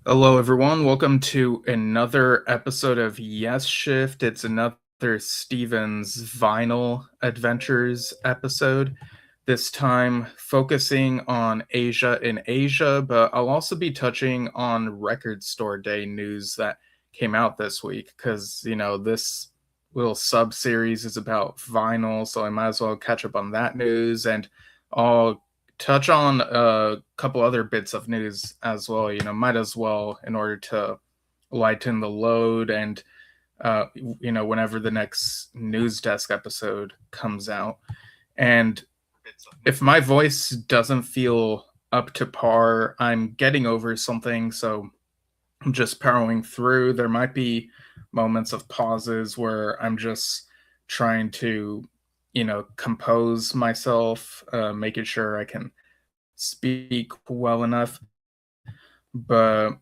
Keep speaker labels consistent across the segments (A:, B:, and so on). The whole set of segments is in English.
A: Hello, everyone. Welcome to another episode of Yesshift. It's another Steven's Vinyl Adventures episode. This time focusing on Asia in Asia, but I'll also be touching on Record Store Day news that came out this week because, this little sub series is about vinyl, so I might as well catch up on that news and I'll touch on a couple other bits of news as well. Might as well in order to lighten the load and whenever the next news desk episode comes out. And if my voice doesn't feel up to par, I'm getting over something, so I'm just powering through. There might be moments of pauses where I'm just trying to, compose myself, making sure I can speak well enough. But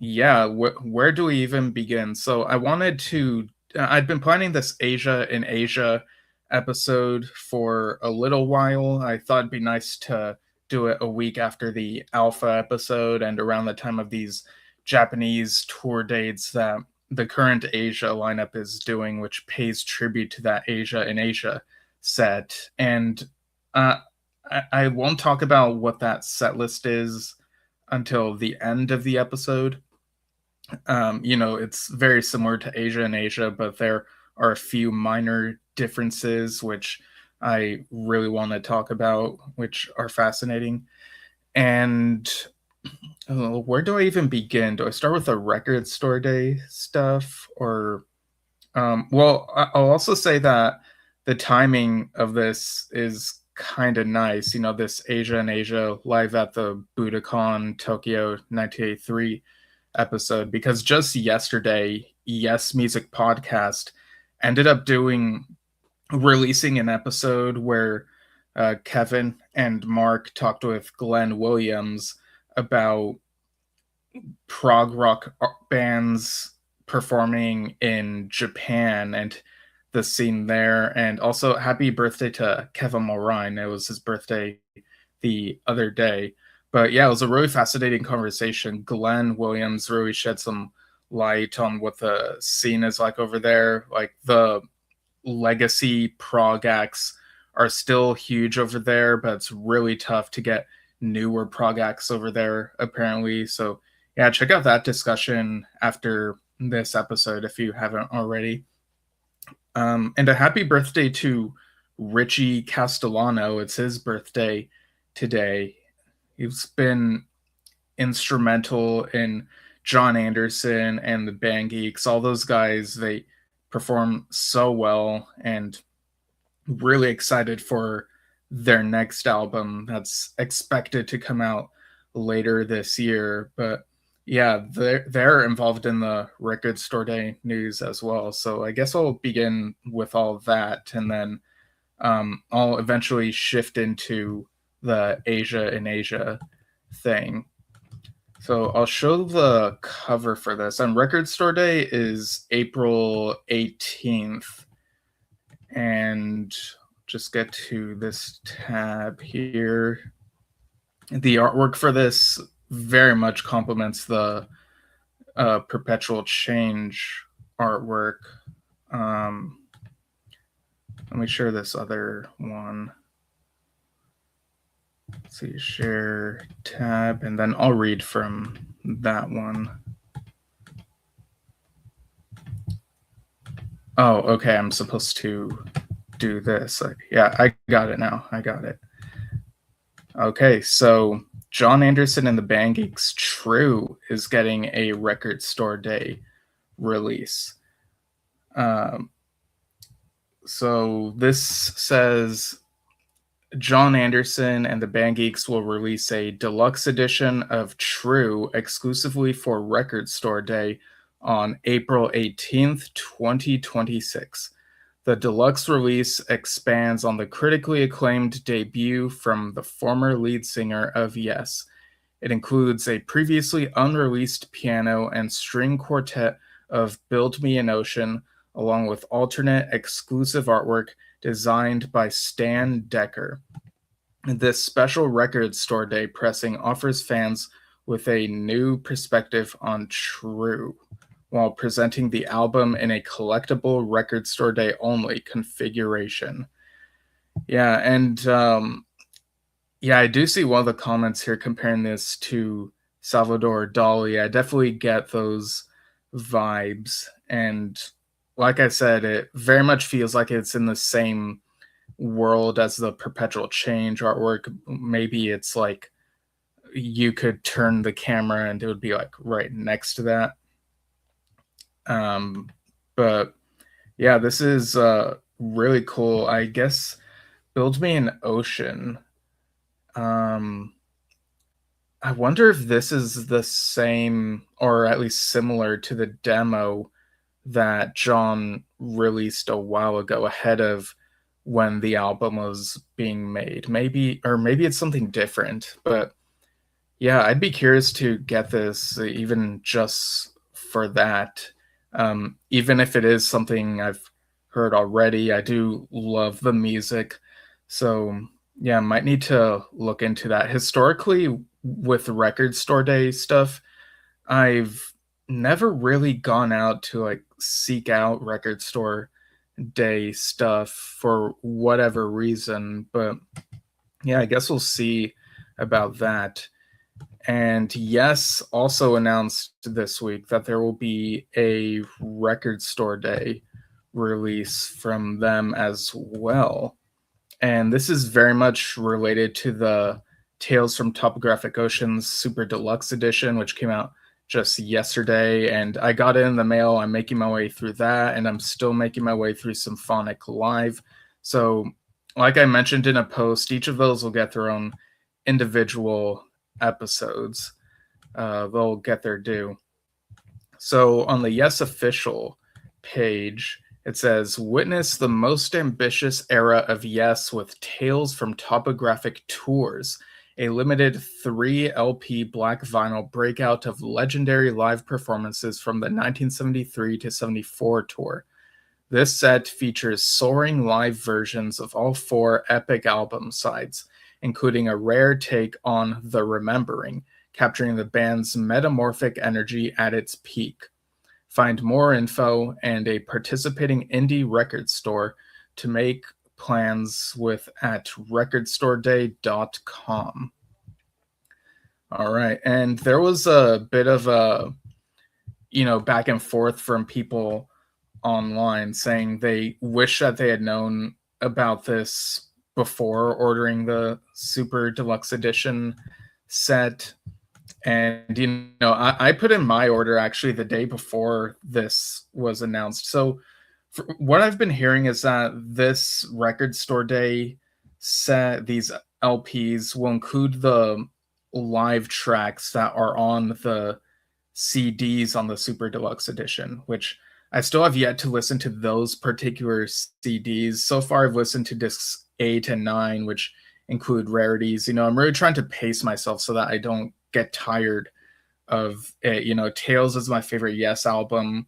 A: yeah, where do we even begin? So I'd been planning this Asia in Asia episode for a little while. I thought it'd be nice to do it a week after the Alpha episode and around the time of these Japanese tour dates that the current Asia lineup is doing, which pays tribute to that Asia in Asia set. And uh, I won't talk about what that set list is until the end of the episode. It's very similar to Asia and Asia, but there are a few minor differences which I really want to talk about, which are fascinating. And where do I even begin? Do I start with the record store day stuff, or I'll also say that the timing of this is kind of nice. This Asia and Asia live at the Budokan Tokyo 1983 episode, because just yesterday, Yes Music Podcast ended up releasing an episode where Kevin and Mark talked with Glenn Williams about prog rock bands performing in Japan and the scene there. And also, happy birthday to Kevin Mulrine. It was his birthday the other day. But yeah, it was a really fascinating conversation. Glenn Williams really shed some light on what the scene is like over there. Like, the legacy prog acts are still huge over there, but it's really tough to get newer prog acts over there, apparently. So yeah, check out that discussion after this episode if you haven't already. And a happy birthday to Richie Castellano. It's his birthday today. He's been instrumental in Jon Anderson and the Band Geeks. All those guys, they perform so well, and really excited for their next album that's expected to come out later this year. But yeah, they're involved in the record store day news as well. So I guess I'll begin with all of that, and then I'll eventually shift into the Asia in Asia thing. So I'll show the cover for this. And Record Store Day is April 18th. And just get to this tab here. The artwork for this very much complements the Perpetual Change artwork. Let me share this other one. Let's see, share tab, and then I'll read from that one. Oh, okay, I'm supposed to do this. Yeah, I got it now. I got it. Okay, so Jon Anderson and the Band Geeks True is getting a Record Store Day release. So this says Jon Anderson and the Band Geeks will release a deluxe edition of True exclusively for Record Store Day on April 18th, 2026. The deluxe release expands on the critically acclaimed debut from the former lead singer of Yes. It includes a previously unreleased piano and string quartet of Build Me an Ocean, along with alternate exclusive artwork designed by Stan Decker. This special Record Store Day pressing offers fans with a new perspective on True, while presenting the album in a collectible record store day only configuration. Yeah, and yeah, I do see one of the comments here comparing this to Salvador Dali. I definitely get those vibes. And like I said, it very much feels like it's in the same world as the Perpetual Change artwork. Maybe it's like you could turn the camera and it would be like right next to that. Um, but yeah, this is really cool. I guess Build Me an Ocean. Um, I wonder if this is the same or at least similar to the demo that John released a while ago ahead of when the album was being made. Maybe, or maybe it's something different, but yeah, I'd be curious to get this even just for that. Even if it is something I've heard already, I do love the music. So, yeah, might need to look into that. Historically, with record store day stuff, I've never really gone out to like seek out record store day stuff for whatever reason. But yeah, I guess we'll see about that. And Yes also announced this week that there will be a record store day release from them as well. And this is very much related to the Tales from Topographic Oceans Super Deluxe Edition, which came out just yesterday. And I got it in the mail. I'm making my way through that, and I'm still making my way through Symphonic Live. So, like I mentioned in a post, each of those will get their own individual episodes. They'll get their due. So on the Yes Official page, it says, witness the most ambitious era of Yes with Tales from Topographic Tours, a limited 3 LP black vinyl breakout of legendary live performances from the 1973 to 74 tour. This set features soaring live versions of all 4 epic album sides, including a rare take on The Remembering, capturing the band's metamorphic energy at its peak. Find more info and a participating indie record store to make plans with at recordstoreday.com. All right. And there was a bit of a, back and forth from people online saying they wish that they had known about this before ordering the Super Deluxe Edition set. And, I put in my order actually the day before this was announced. So what I've been hearing is that this record store day set, these LPs, will include the live tracks that are on the CDs on the Super Deluxe Edition, which I still have yet to listen to those particular CDs. So far, I've listened to discs 8 and 9, which include rarities. I'm really trying to pace myself so that I don't get tired of it. Tales is my favorite Yes album,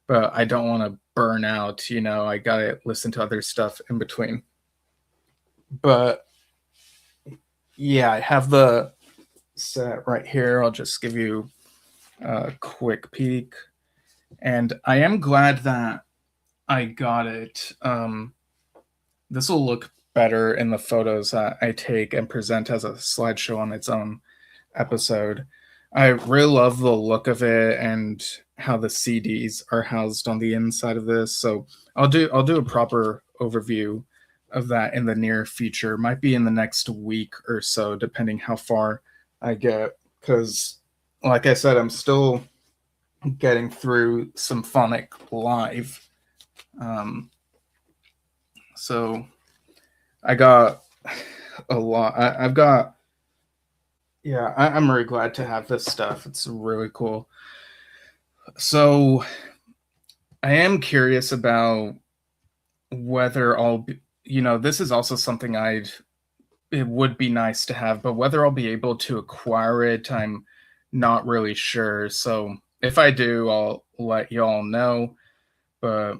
A: but I don't want to burn out. I gotta listen to other stuff in between. But yeah, I have the set right here. I'll just give you a quick peek. And I am glad that I got it. This will look better in the photos that I take and present as a slideshow on its own episode. I really love the look of it and how the CDs are housed on the inside of this. So I'll do a proper overview of that in the near future. Might be in the next week or so, depending how far I get. Because, like I said, I'm still getting through Symphonic Live. So I got a lot. I've got, yeah, I'm really glad to have this stuff. It's really cool. So I am curious about whether I'll be, this is also something it would be nice to have, but whether I'll be able to acquire it, I'm not really sure. So if I do, I'll let y'all know. But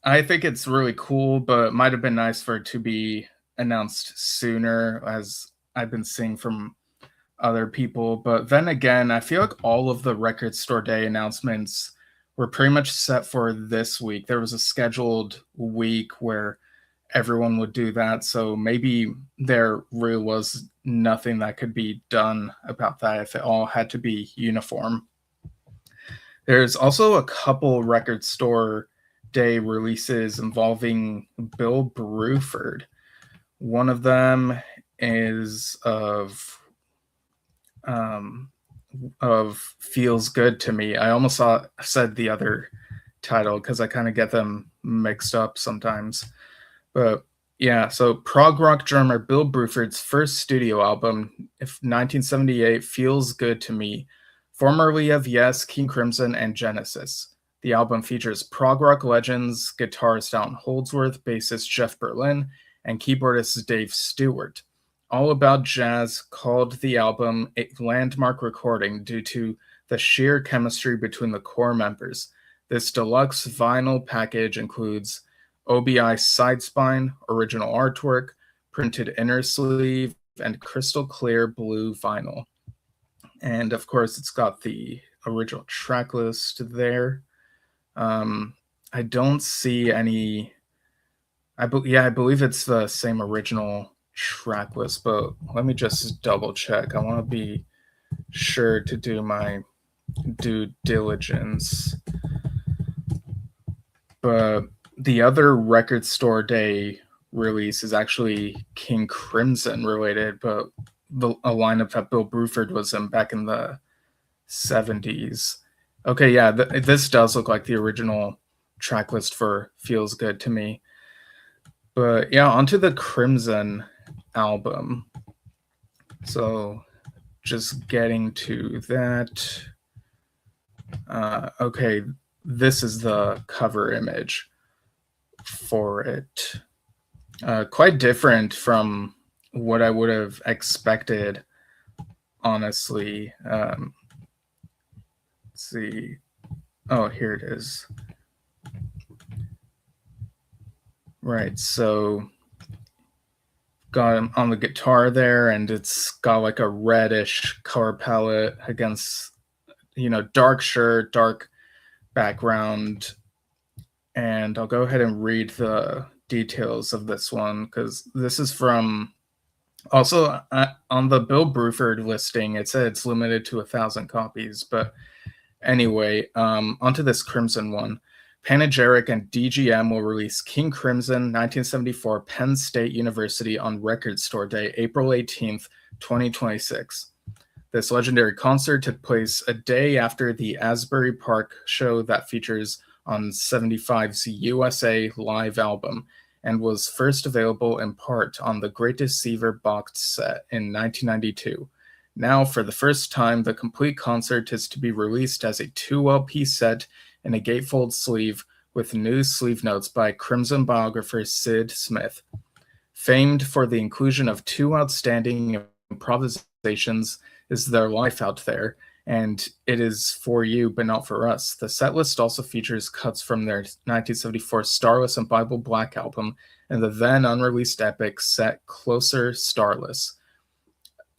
A: I think it's really cool, but it might have been nice for it to be announced sooner, as I've been seeing from other people. But then again, I feel like all of the Record Store Day announcements were pretty much set for this week. There was a scheduled week where everyone would do that, so maybe there really was nothing that could be done about that if it all had to be uniform. There's also a couple Record Store Day releases involving Bill Bruford. One of them is of Feels Good to Me. I almost said the other title because I kind of get them mixed up sometimes. But yeah, so prog rock drummer Bill Bruford's first studio album, 1978, Feels Good to Me, formerly of Yes, King Crimson, and Genesis. The album features prog rock legends, guitarist Alan Holdsworth, bassist Jeff Berlin, and keyboardist Dave Stewart. All About Jazz called the album a landmark recording due to the sheer chemistry between the core members. This deluxe vinyl package includes OBI side spine, original artwork, printed inner sleeve, and crystal clear blue vinyl. And of course, it's got the original track list there. I don't see any. I believe it's the same original track list, but let me just double check. I want to be sure to do my due diligence. But the other Record Store Day release is actually King Crimson related, but a lineup that Bill Bruford was in back in the 70s. Okay, yeah, this does look like the original track list for Feels Good to Me. But yeah, onto the Crimson album. So just getting to that. Okay, this is the cover image for it. Quite different from what I would have expected, honestly. Let's see. Oh, here it is. Right, so got him on the guitar there, and it's got like a reddish color palette against, dark shirt, dark background. And I'll go ahead and read the details of this one because this is from also on the Bill Bruford listing. It said it's limited to 1,000 copies, but anyway, onto this Crimson one. Panegyric and DGM will release King Crimson 1974 Penn State University on Record Store Day, April 18th, 2026. This legendary concert took place a day after the Asbury Park show that features on 75's USA Live album and was first available in part on the Great Deceiver box set in 1992. Now, for the first time, the complete concert is to be released as a 2 LP set in a gatefold sleeve with new sleeve notes by Crimson biographer Sid Smith. Famed for the inclusion of 2 outstanding improvisations is Their Life Out There, and It Is For You But Not For Us. The setlist also features cuts from their 1974 Starless and Bible Black album and the then unreleased epic set Closer Starless.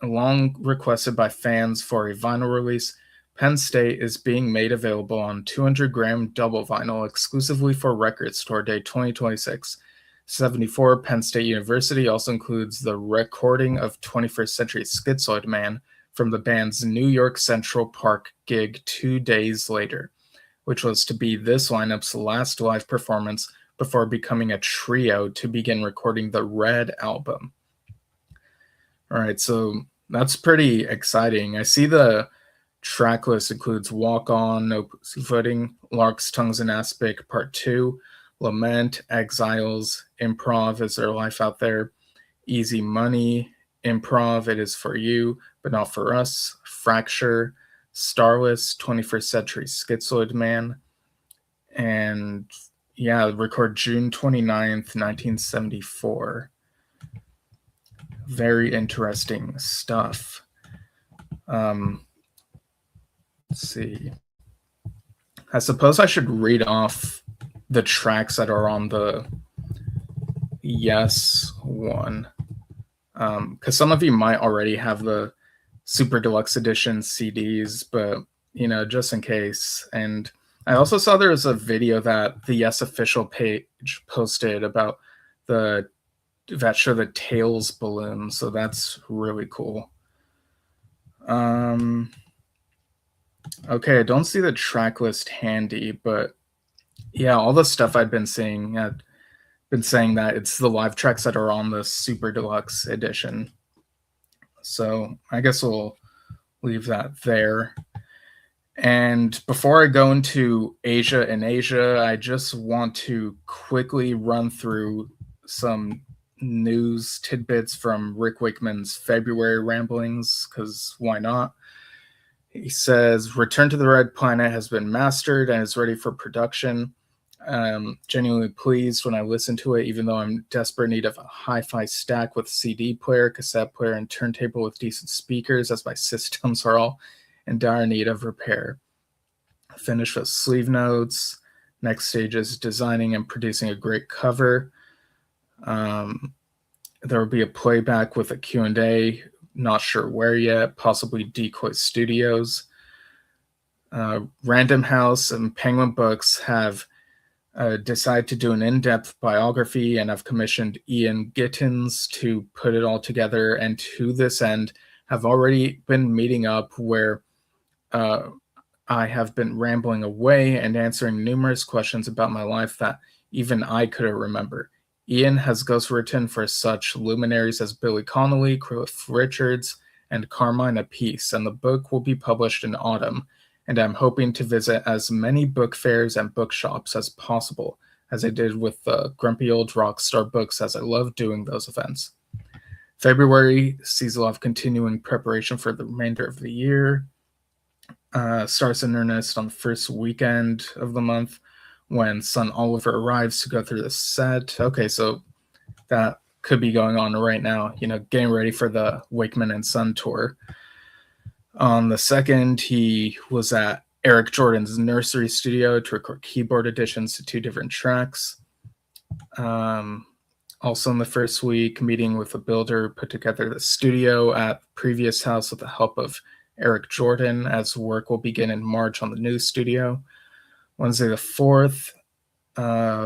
A: Long requested by fans for a vinyl release, Penn State is being made available on 200-gram double vinyl exclusively for Record Store Day 2026. 74 Penn State University also includes the recording of 21st Century Schizoid Man from the band's New York Central Park gig 2 days later, which was to be this lineup's last live performance before becoming a trio to begin recording the Red album. All right, so that's pretty exciting. I see the track list includes Walk On, No Footing, Larks, Tongues, and Aspic, Part 2, Lament, Exiles, Improv, Is There Life Out There, Easy Money, Improv, It Is For You, But Not For Us, Fracture, Starless, 21st Century Schizoid Man, and yeah, record June 29th, 1974. Very interesting stuff. Let's see. I suppose I should read off the tracks that are on the Yes one. Because some of you might already have the super deluxe edition CDs, but just in case. And I also saw there was a video that the Yes official page posted about that show the Tails balloon, so that's really cool. Okay, I don't see the track list handy, but yeah, all the stuff I've been seeing, I've been saying that it's the live tracks that are on the super deluxe edition. So I guess we'll leave that there. And before I go into Asia and Asia, I just want to quickly run through some news tidbits from Rick Wakeman's February ramblings, because why not? He says, Return to the Red Planet has been mastered and is ready for production. Genuinely pleased when I listen to it, even though I'm desperate need of a hi-fi stack with CD player, cassette player, and turntable with decent speakers, as my systems are all in dire need of repair. Finish with sleeve notes. Next stage is designing and producing a great cover. There will be a playback with a Q&A, not sure where yet, possibly Decoy Studios. Random House and Penguin Books have decided to do an in-depth biography, and I've commissioned Ian Gittins to put it all together, and to this end have already been meeting up where I have been rambling away and answering numerous questions about my life that even I couldn't remember. Ian has ghostwritten for such luminaries as Billy Connolly, Cliff Richards, and Carmine Appice, and the book will be published in autumn, and I'm hoping to visit as many book fairs and bookshops as possible, as I did with the Grumpy Old Rockstar books, as I love doing those events. February sees a lot of continuing preparation for the remainder of the year. Starts in earnest on the first weekend of the month when son Oliver arrives to go through the set. Okay, so that could be going on right now, getting ready for the Wakeman and Son tour. On the 2nd, he was at Eric Jordan's nursery studio to record keyboard additions to 2 different tracks. Also in the first week, meeting with a builder, put together the studio at the previous house with the help of Eric Jordan, as work will begin in March on the new studio. Wednesday the 4th,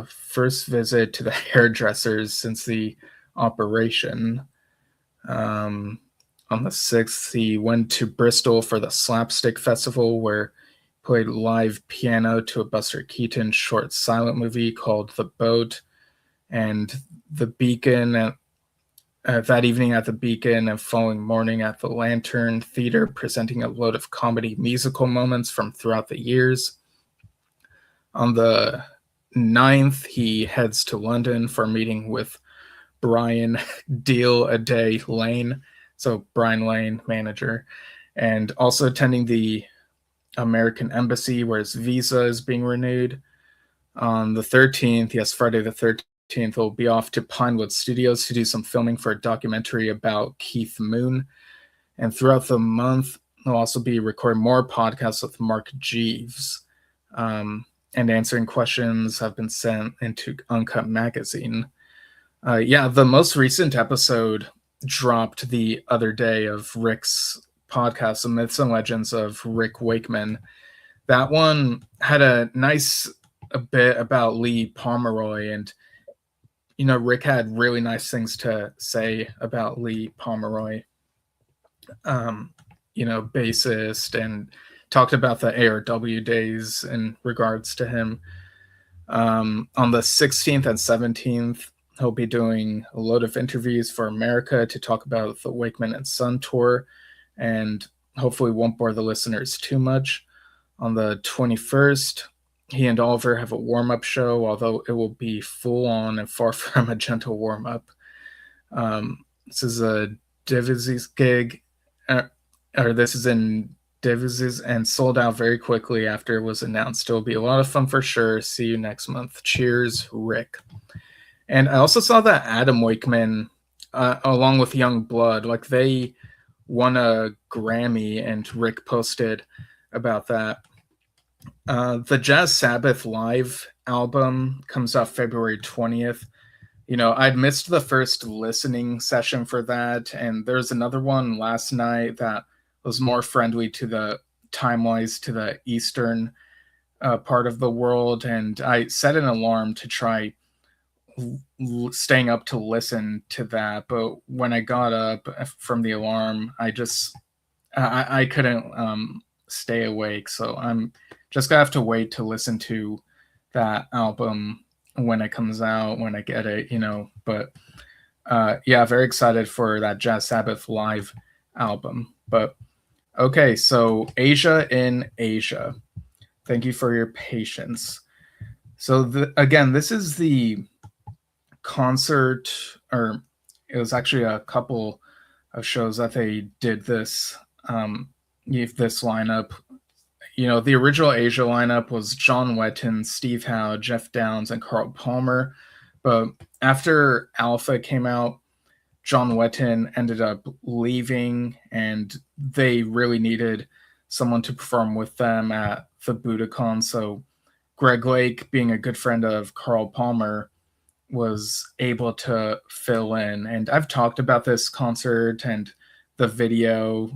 A: first visit to the hairdressers since the operation. On the 6th, he went to Bristol for the Slapstick Festival, where he played live piano to a Buster Keaton short silent movie called The Boat, and the Beacon. That evening at the Beacon and following morning at the Lantern Theater, presenting a load of comedy musical moments from throughout the years. On the 9th, he heads to London for a meeting with Brian Deal-A-Day Lane, so Brian Lane, manager, and also attending the American Embassy, where his visa is being renewed. On the 13th, yes, Friday the 13th, will be off to Pinewood Studios to do some filming for a documentary about Keith Moon. And throughout the month, he'll also be recording more podcasts with Mark Jeeves. And answering questions have been sent into Uncut Magazine. The most recent episode dropped the other day of Rick's podcast, The Myths and Legends of Rick Wakeman. That one had a nice bit about Lee Pomeroy, and Rick had really nice things to say about Lee Pomeroy, bassist, and talked about the ARW days in regards to him. On the 16th and 17th, he'll be doing a load of interviews for America to talk about the Wakeman and Son tour, and hopefully won't bore the listeners too much. On the 21st, he and Oliver have a warm-up show, although it will be full-on and far from a gentle warm-up. This is a Divisies gig, this is in Divisies, and sold out very quickly after it was announced. It will be a lot of fun for sure. See you next month. Cheers, Rick. And I also saw that Adam Wakeman, along with Young Blood, they won a Grammy, and Rick posted about that. The Jazz Sabbath Live album comes out February 20th. I'd missed the first listening session for that, and there's another one last night that was more friendly to the time-wise to the eastern part of the world, and I set an alarm to try staying up to listen to that. But when I got up from the alarm, I couldn't stay awake, so I'm just gonna have to wait to listen to that album when it comes out, when I get it, But yeah, very excited for that Jazz Sabbath live album. But okay, so Asia in Asia. Thank you for your patience. So again, this is the concert, or it was actually a couple of shows that they did this this lineup. The original Asia lineup was John Wetton, Steve Howe, Jeff Downes, and Carl Palmer. But after Alpha came out, John Wetton ended up leaving, and they really needed someone to perform with them at the Budokan. So Greg Lake, being a good friend of Carl Palmer, was able to fill in. And I've talked about this concert and the video,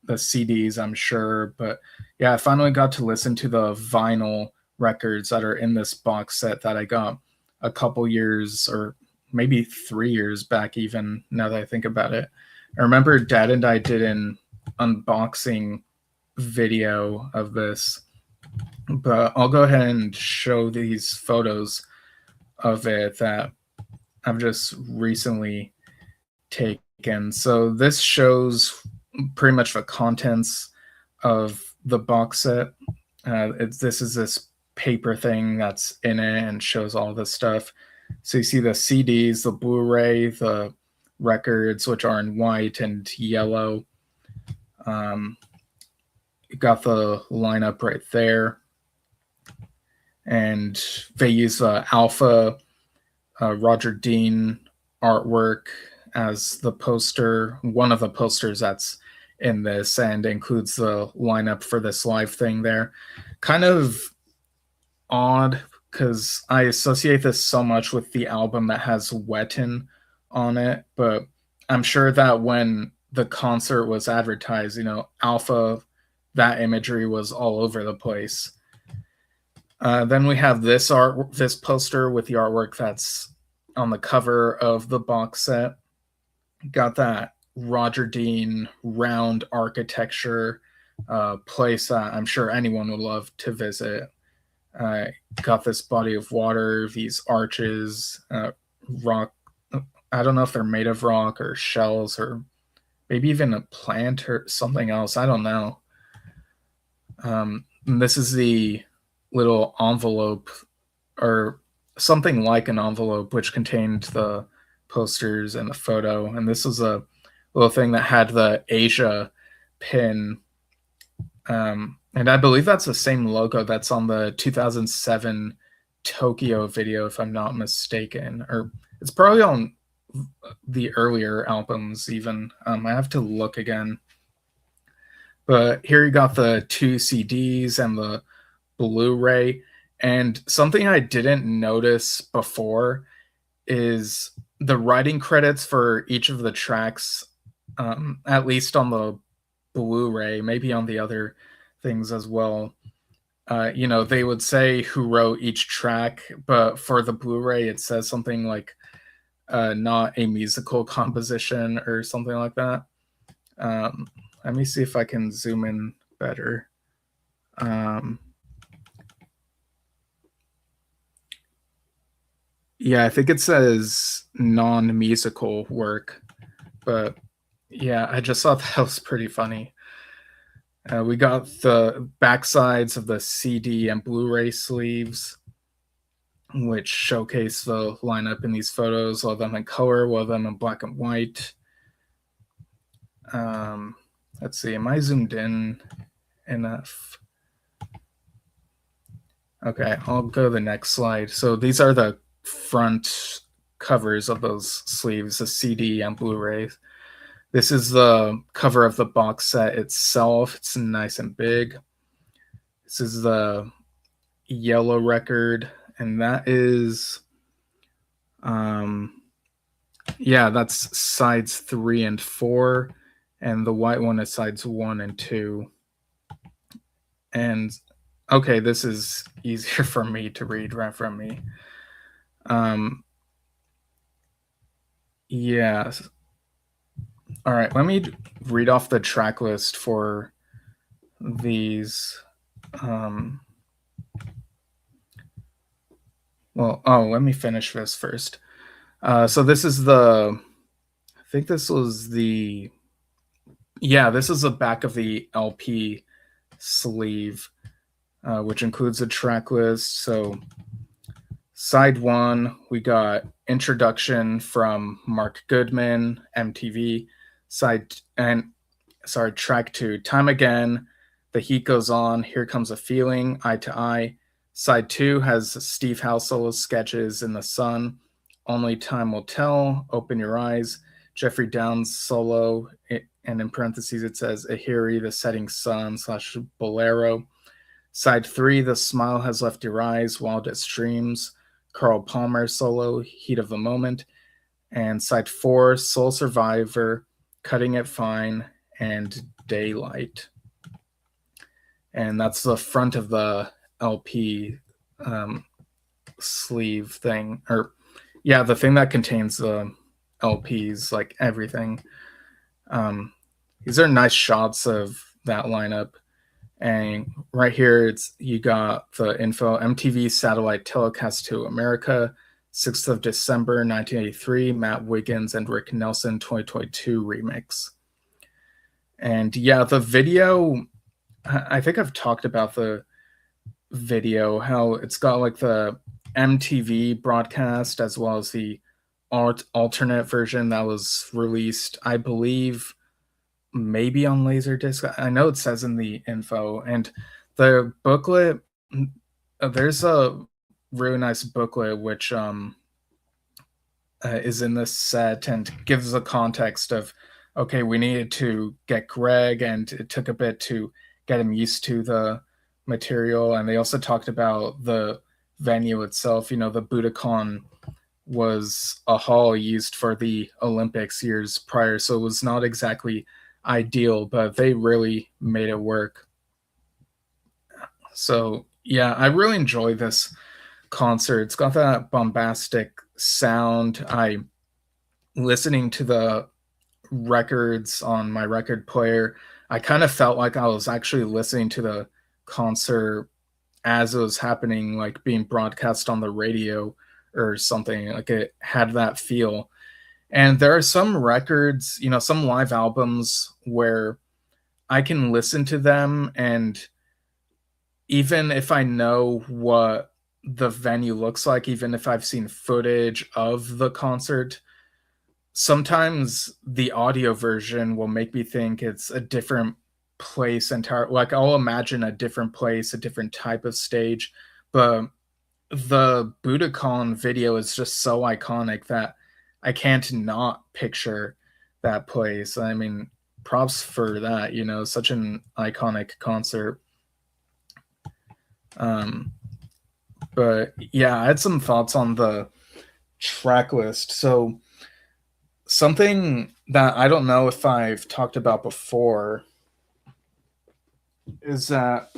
A: the CDs, I'm sure. But yeah, I finally got to listen to the vinyl records that are in this box set that I got a couple years, or maybe 3 years back, even now that I think about it. I remember Dad and I did an unboxing video of this, but I'll go ahead and show these photos of it that I've just recently taken. So this shows pretty much the contents of the box set. This is this paper thing that's in it and shows all this stuff. So you see the CDs, the Blu-ray, the records, which are in white and yellow. You got the lineup right there. And they use Alpha Roger Dean artwork as the poster, one of the posters that's in this, and includes the lineup for this live thing there. Kind of odd, because I associate this so much with the album that has Wetton on it, but I'm sure that when the concert was advertised, Alpha, that imagery was all over the place. Then we have this poster with the artwork that's on the cover of the box set. Got that Roger Dean round architecture place that I'm sure anyone would love to visit. Got this body of water, these arches, rock. I don't know if they're made of rock or shells, or maybe even a plant or something else. I don't know. This is the little envelope, or something like an envelope, which contained the posters and the photo. And this was a little thing that had the Asia pin. And I believe that's the same logo that's on the 2007 Tokyo video, if I'm not mistaken. Or it's probably on the earlier albums even. I have to look again. But here you got the 2 CDs and the Blu-ray. And something I didn't notice before is the writing credits for each of the tracks, at least on the Blu-ray, maybe on the other things as well. They would say who wrote each track, but for the Blu-ray, it says something like not a musical composition or something like that. Let me see if I can zoom in better. Yeah, I think it says non-musical work, but yeah, I just thought that was pretty funny. We got the backsides of the CD and Blu-ray sleeves, which showcase the lineup in these photos, all of them in color, all of them in black and white. Let's see, am I zoomed in enough? Okay, I'll go to the next slide. So these are the front covers of those sleeves, the CD and Blu-ray. This is the cover of the box set itself. It's nice and big. This is the yellow record, and that is, yeah, that's sides 3 and 4. and the white one is sides 1 and 2. And okay, this is easier for me to read right from me. Yeah. All right, let me read off the track list for these. Let me finish this first. So this is I think this was this is the back of the LP sleeve, which includes a track list. So side 1, we got Introduction from Mark Goodman, MTV. Track 2, Time Again, The Heat Goes On, Here Comes a Feeling, Eye to Eye. Side 2 has Steve Howe solo sketches, In the Sun, Only Time Will Tell, Open Your Eyes, Jeffrey Downs solo, and in parentheses it says Ahiri, The Setting Sun / Bolero. Side 3, The Smile Has Left Your Eyes, Wildest Dreams, Carl Palmer solo, Heat of the Moment. And side 4, Soul Survivor, Cutting It Fine, and Daylight. And that's the front of the LP sleeve thing. The thing that contains the LPs, like everything. These are nice shots of that lineup. And right here, you got the info: MTV satellite telecast to America, 6th of December, 1983, Matt Wiggins and Rick Nelson 2022 remix. And yeah, the video, I think I've talked about the video, how it's got like the MTV broadcast as well as the alternate version that was released, I believe, maybe on Laserdisc. I know it says in the info. And the booklet, there's a really nice booklet which is in this set and gives the context of, okay, we needed to get Greg, and it took a bit to get him used to the material. And they also talked about the venue itself. The Budokan was a hall used for the Olympics years prior, so it was not exactly ideal, but they really made it work. So yeah, I really enjoy this concert. It's got that bombastic sound. Listening to the records on my record player, I kind of felt like I was actually listening to the concert as it was happening, like being broadcast on the radio or something. Like it had that feel. And there are some records, some live albums where I can listen to them, and even if I know what the venue looks like, even if I've seen footage of the concert, sometimes the audio version will make me think it's a different place entirely. Like I'll imagine a different place, a different type of stage, but the Budokan video is just so iconic that I can't not picture that place. I mean, props for that, such an iconic concert. But yeah, I had some thoughts on the track list. So something that I don't know if I've talked about before is that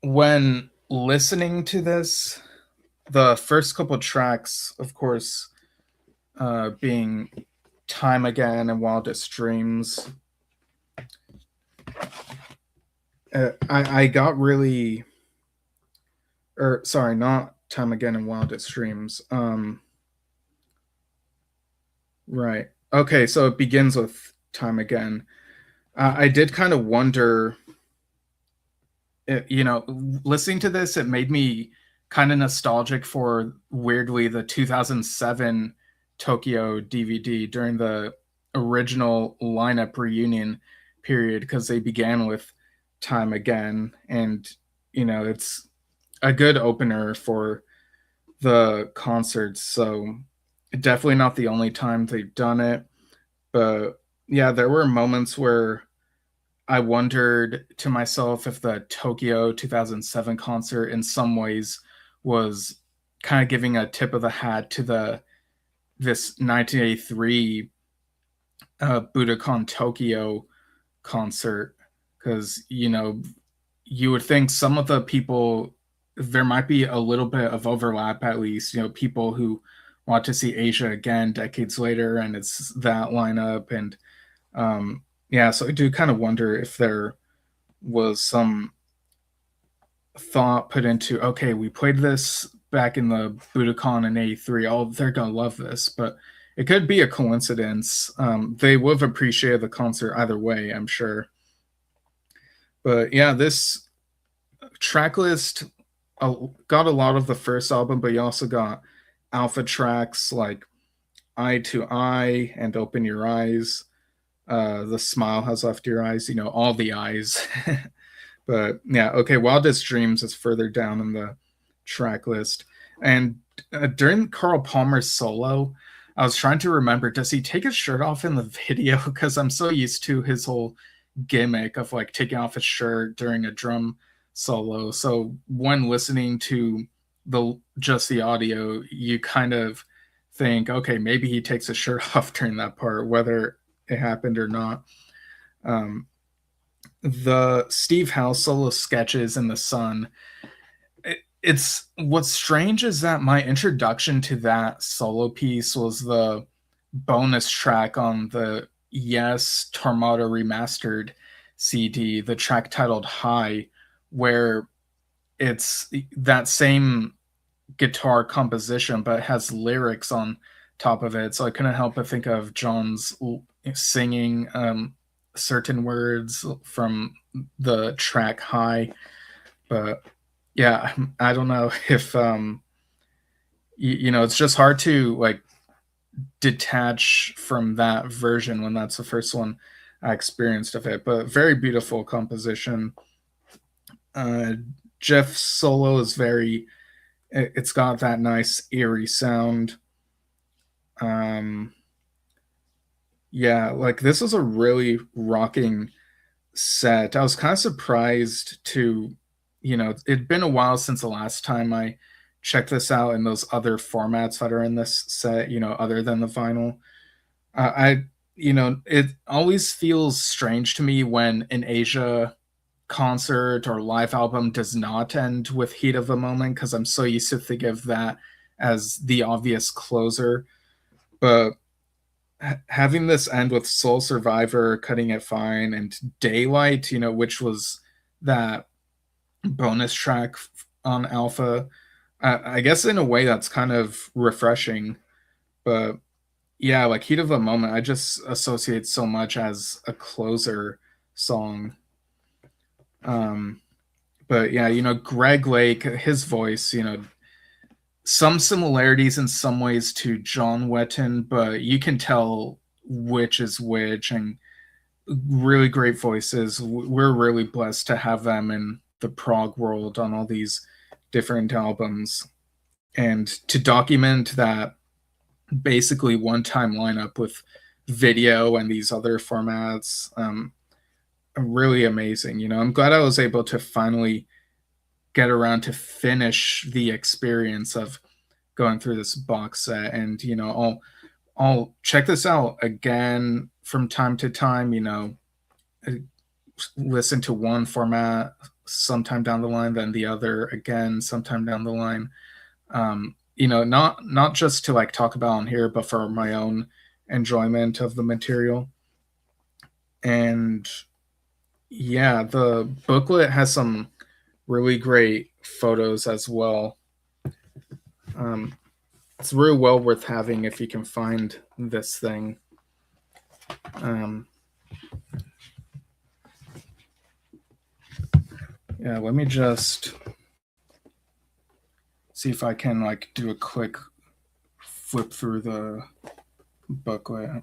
A: when listening to this, the first couple tracks, of course, being Time Again and Wildest Dreams, I got really, not Time Again and Wildest Dreams. Right. Okay, so it begins with Time Again. I did kind of wonder, listening to this, it made me kind of nostalgic for, weirdly, the 2007 Tokyo DVD during the original lineup reunion period, because they began with Time Again. And, it's a good opener for the concerts. So definitely not the only time they've done it. But yeah, there were moments where I wondered to myself if the Tokyo 2007 concert in some ways was kind of giving a tip of the hat to this 1983 Budokan Tokyo concert, because you would think some of the people, there might be a little bit of overlap, at least, people who want to see Asia again decades later, and it's that lineup. And yeah, so I do kind of wonder if there was some thought put into, okay, we played this back in the Budokan in 83, oh, they're gonna love this. But it could be a coincidence. They would have appreciated the concert either way, I'm sure. But yeah, this track list got a lot of the first album, but you also got alpha tracks like Eye to Eye and Open Your Eyes. The Smile Has Left Your Eyes, all the eyes. But yeah, okay, Wildest Dreams is further down in the track list. And during Carl Palmer's solo, I was trying to remember, does he take his shirt off in the video? Because I'm so used to his whole gimmick of like taking off his shirt during a drum solo. So when listening to just the audio, you kind of think, okay, maybe he takes his shirt off during that part, whether it happened or not. The Steve Howe solo sketches in the sun. It's what's strange is that my introduction to that solo piece was the bonus track on the Yes Tormato Remastered CD, the track titled High, where it's that same guitar composition but has lyrics on top of it. So I couldn't help but think of Jon's singing certain words from the track High. But yeah, I don't know if it's just hard to like detach from that version when that's the first one I experienced of it. But very beautiful composition. Jeff's solo is it's got that nice eerie sound. Yeah, like this is a really rocking set. I was kind of surprised to, it'd been a while since the last time I checked this out in those other formats that are in this set, other than the vinyl. It always feels strange to me when an Asia concert or live album does not end with Heat of the Moment, because I'm so used to think of that as the obvious closer. But having this end with Soul Survivor, Cutting It Fine, and Daylight, which was that bonus track on Alpha, I guess in a way that's kind of refreshing. But yeah, like Heat of the Moment, I just associate so much as a closer song. But yeah, Greg Lake, his voice, some similarities in some ways to John Wetton, but you can tell which is which, and really great voices. We're really blessed to have them in the prog world on all these different albums, and to document that basically one-time lineup with video and these other formats. Really amazing. I'm glad I was able to finally get around to finish the experience of going through this box set. And I'll check this out again from time to time, listen to one format sometime down the line, then the other again sometime down the line. Not just to like talk about on here, but for my own enjoyment of the material. And yeah, the booklet has some really great photos as well. It's really well worth having if you can find this thing. Yeah, let me just see if I can like do a quick flip through the booklet.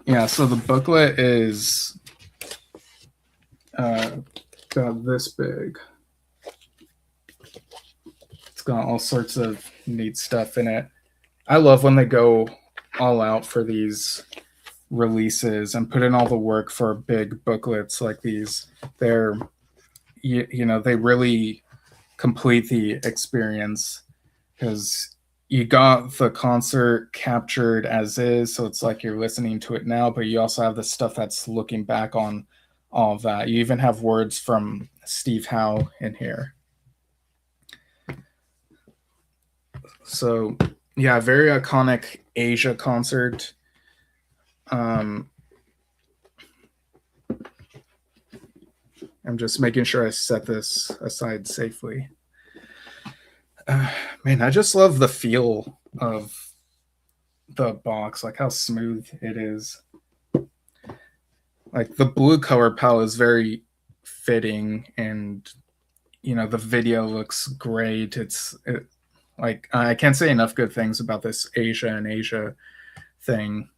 A: Yeah, so the booklet is about this big. It's got all sorts of neat stuff in it. I love when they go all out for these releases and put in all the work for big booklets like these. They're, they really complete the experience, because you got the concert captured as is, so it's like you're listening to it now, but you also have the stuff that's looking back on all of that. You even have words from Steve Howe in here. So yeah, very iconic Asia concert. I'm just making sure I set this aside safely. Man, I just love the feel of the box, like how smooth it is. Like the blue color palette is very fitting, and the video looks great. Like I can't say enough good things about this Asia and Asia thing.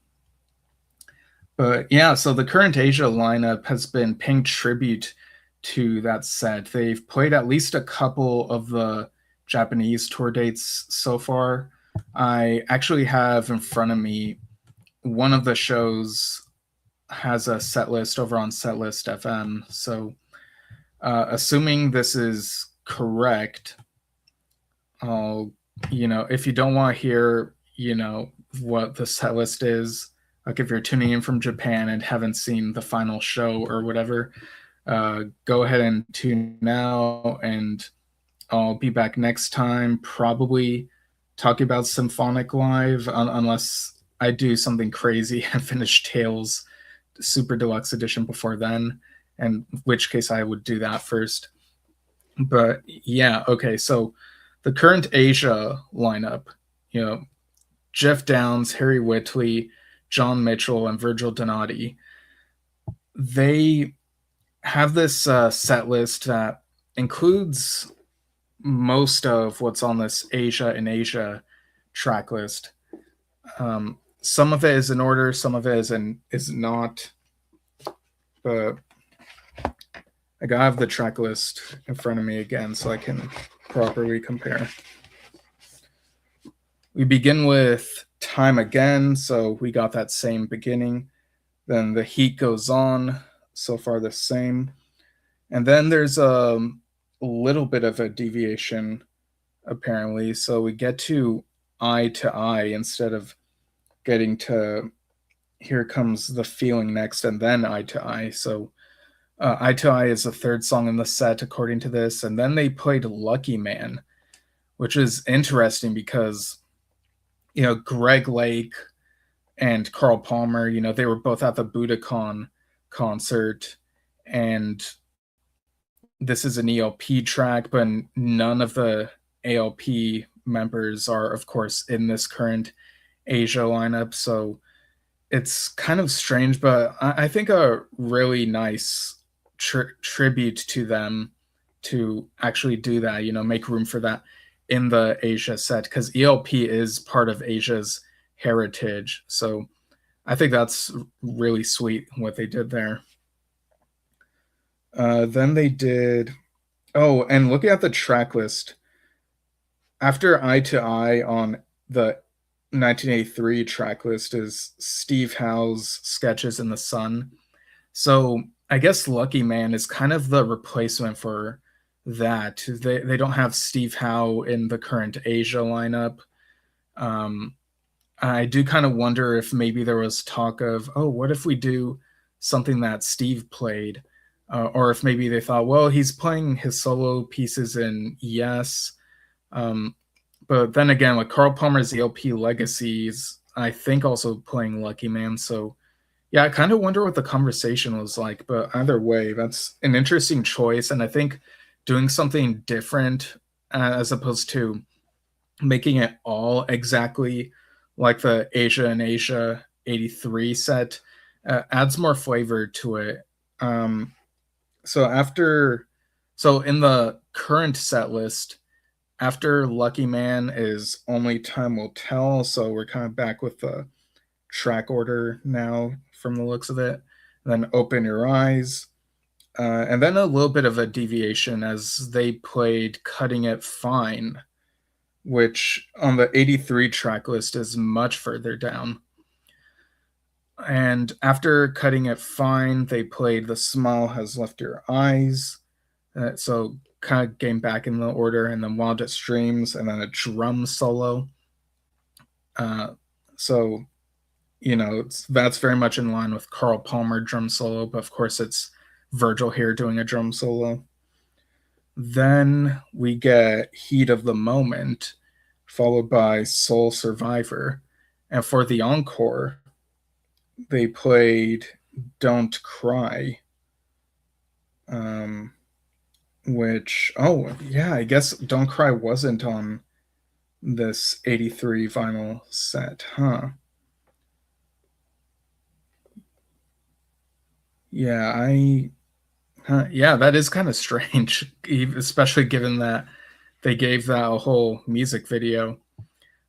A: But yeah, so the current Asia lineup has been paying tribute to that set. They've played at least a couple of the Japanese tour dates so far. I actually have in front of me one of the shows has a set list over on Setlist FM. So, assuming this is correct, I'll, if you don't want to hear, what the set list is, like if you're tuning in from Japan and haven't seen the final show or whatever, go ahead and tune now, and I'll be back next time, probably talking about Symphonic Live, unless I do something crazy and finish Tales Super Deluxe Edition before then, in which case I would do that first. But yeah, okay, so the current Asia lineup, Jeff Downes, Harry Whitley, John Mitchell, and Virgil Donati, they have this set list that includes most of what's on this Asia in Asia track list. Some of it is in order, some of it is not. But I gotta have the track list in front of me again so I can properly compare. We begin with Time Again, so we got that same beginning. Then The Heat Goes On, so far the same. And then there's a little bit of a deviation, apparently. So we get to Eye to Eye instead of getting to Here Comes the Feeling next and then Eye to Eye. So Eye to Eye is the third song in the set, according to this. And then they played Lucky Man, which is interesting because, Greg Lake and Carl Palmer, they were both at the Budokan concert. And this is an ELP track, but none of the ALP members are, of course, in this current Asia lineup. So it's kind of strange, but I think a really nice tribute to them to actually do that, make room for that in the Asia set, because ELP is part of Asia's heritage. So I think that's really sweet what they did there. Then they did, and looking at the track list, after Eye to Eye on the 1983 track list is Steve Howe's Sketches in the Sun. So I guess Lucky Man is kind of the replacement for that. They don't have Steve Howe in the current Asia lineup. I do kind of wonder if maybe there was talk of, what if we do something that Steve played? Or if maybe they thought, well, he's playing his solo pieces in Yes. But then again, like Carl Palmer's ELP Legacies, I think also playing Lucky Man. So yeah, I kind of wonder what the conversation was like. But either way, that's an interesting choice. And I think doing something different as opposed to making it all exactly like the Asia and Asia 83 set adds more flavor to it. So in the current set list, after Lucky Man is Only Time Will Tell. So we're kind of back with the track order now from the looks of it. And then Open Your Eyes. And then a little bit of a deviation as they played Cutting It Fine, which on the 83 track list is much further down. And after Cutting It Fine, they played The Smile Has Left Your Eyes. So kind of getting back in the order, and then Wildest Dreams, and then a drum solo. So that's very much in line with Carl Palmer drum solo, but of course it's Virgil here doing a drum solo. Then we get Heat of the Moment, followed by Soul Survivor. And for the encore, they played Don't Cry, which, oh, yeah, I guess Don't Cry wasn't on this 83 vinyl set, huh? Yeah, yeah, that is kind of strange, especially given that they gave that a whole music video.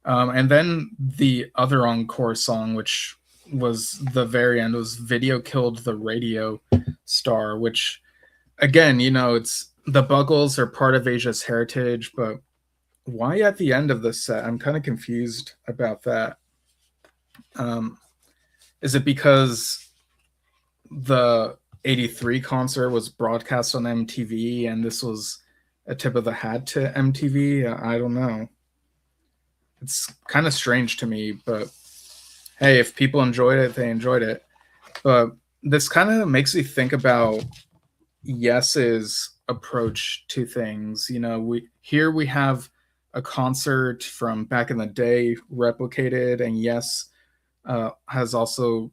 A: And then the other encore song, which was the very end, was Video Killed the Radio Star, which, again, it's the Buggles are part of Asia's heritage, but why at the end of this set? I'm kind of confused about that. Is it because the 83 concert was broadcast on MTV and this was a tip of the hat to MTV? I don't know. It's kind of strange to me, but hey, if people enjoyed it, they enjoyed it. But this kind of makes me think about Yes's approach to things. We have a concert from back in the day replicated, and Yes has also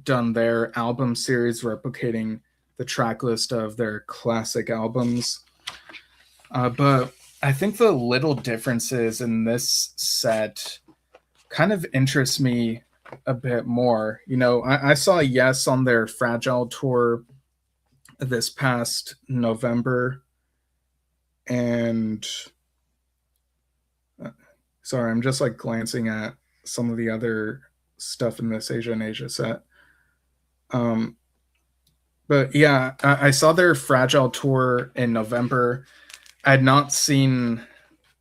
A: done their album series replicating the track list of their classic albums. But I think the little differences in this set kind of interest me a bit more. I saw Yes on their Fragile tour this past November, and sorry, I'm just like glancing at some of the other stuff in this Asia set. But yeah, I saw their Fragile tour in November. I had not seen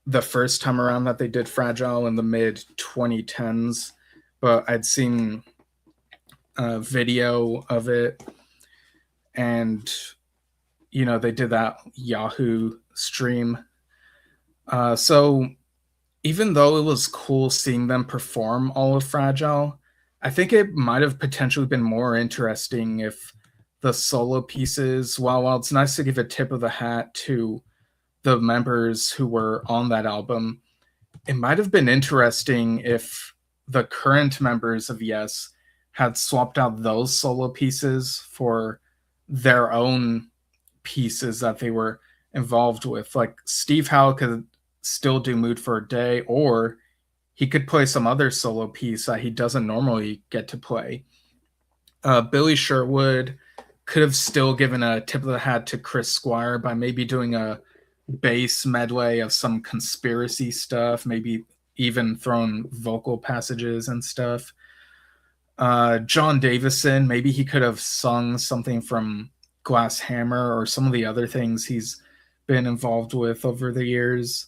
A: the first time around that they did Fragile in the mid 2010s, but I'd seen a video of it, and they did that Yahoo stream. So even though it was cool seeing them perform all of Fragile, I think it might have potentially been more interesting if the solo pieces, while it's nice to give a tip of the hat to the members who were on that album, it might have been interesting if the current members of Yes had swapped out those solo pieces for their own pieces that they were involved with. Like Steve Howe could still do Mood for a Day, or he could play some other solo piece that he doesn't normally get to play. Billy Sherwood could have still given a tip of the hat to Chris Squire by maybe doing a bass medley of some conspiracy stuff, maybe even thrown vocal passages and stuff. John Davison, maybe he could have sung something from Glass Hammer or some of the other things he's been involved with over the years.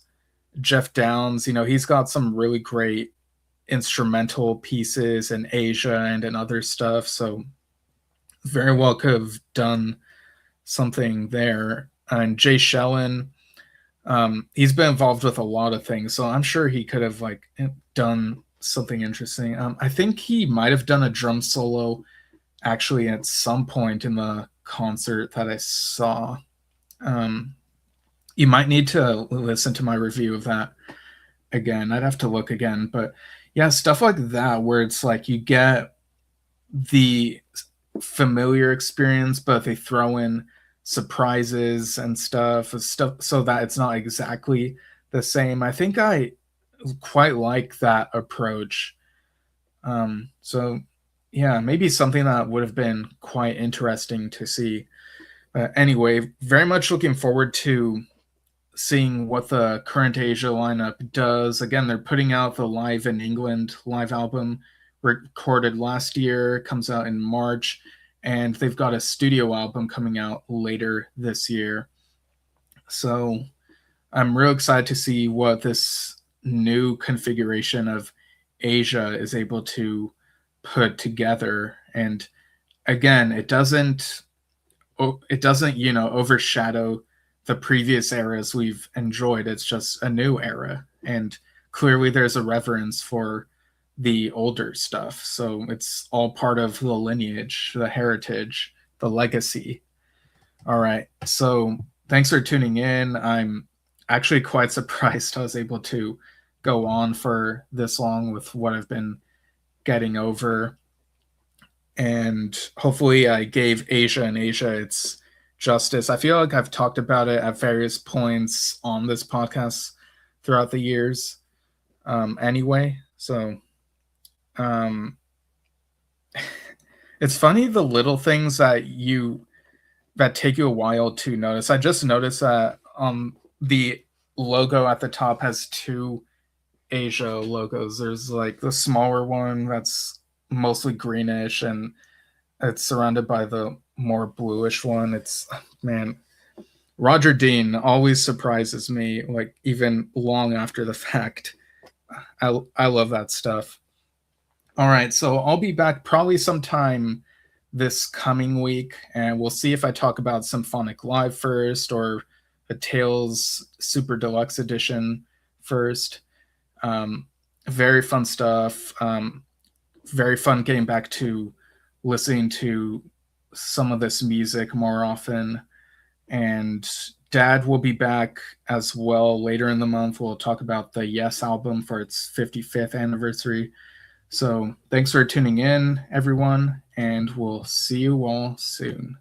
A: Jeff Downs, he's got some really great instrumental pieces in Asia and in other stuff, so very well could have done something there. And Jay Shellen, he's been involved with a lot of things, so I'm sure he could have done something interesting. I think he might have done a drum solo actually at some point in the concert that I saw. You might need to listen to my review of that again. I'd have to look again, but yeah, stuff like that where it's like you get the familiar experience, but they throw in surprises and stuff so that it's not exactly the same. I think I quite like that approach. So yeah, maybe something that would have been quite interesting to see. Anyway, very much looking forward to seeing what the current Asia lineup does. Again, they're putting out the Live in England live album recorded last year, comes out in March, and they've got a studio album coming out later this year. So I'm real excited to see what this new configuration of Asia is able to put together. And again, it doesn't overshadow the previous eras we've enjoyed. It's just a new era, and clearly there's a reverence for the older stuff. So it's all part of the lineage, the heritage, the legacy. All right. So thanks for tuning in. I'm actually quite surprised I was able to go on for this long with what I've been getting over. And hopefully I gave Asia and Asia its justice. I feel like I've talked about it at various points on this podcast throughout the years anyway. So um, it's funny the little things that take you a while to notice. I just noticed that the logo at the top has two Asia logos. There's like the smaller one that's mostly greenish, and it's surrounded by the more bluish one. It's, man, Roger Dean always surprises me, like even long after the fact. I love that stuff. All right, so I'll be back probably sometime this coming week, and we'll see if I talk about Symphonic Live first or a Tales Super Deluxe Edition first. Um, very fun stuff. Very fun getting back to listening to some of this music more often. And Dad will be back as well later in the month. We'll talk about the Yes album for its 55th anniversary. So thanks for tuning in, everyone, and we'll see you all soon.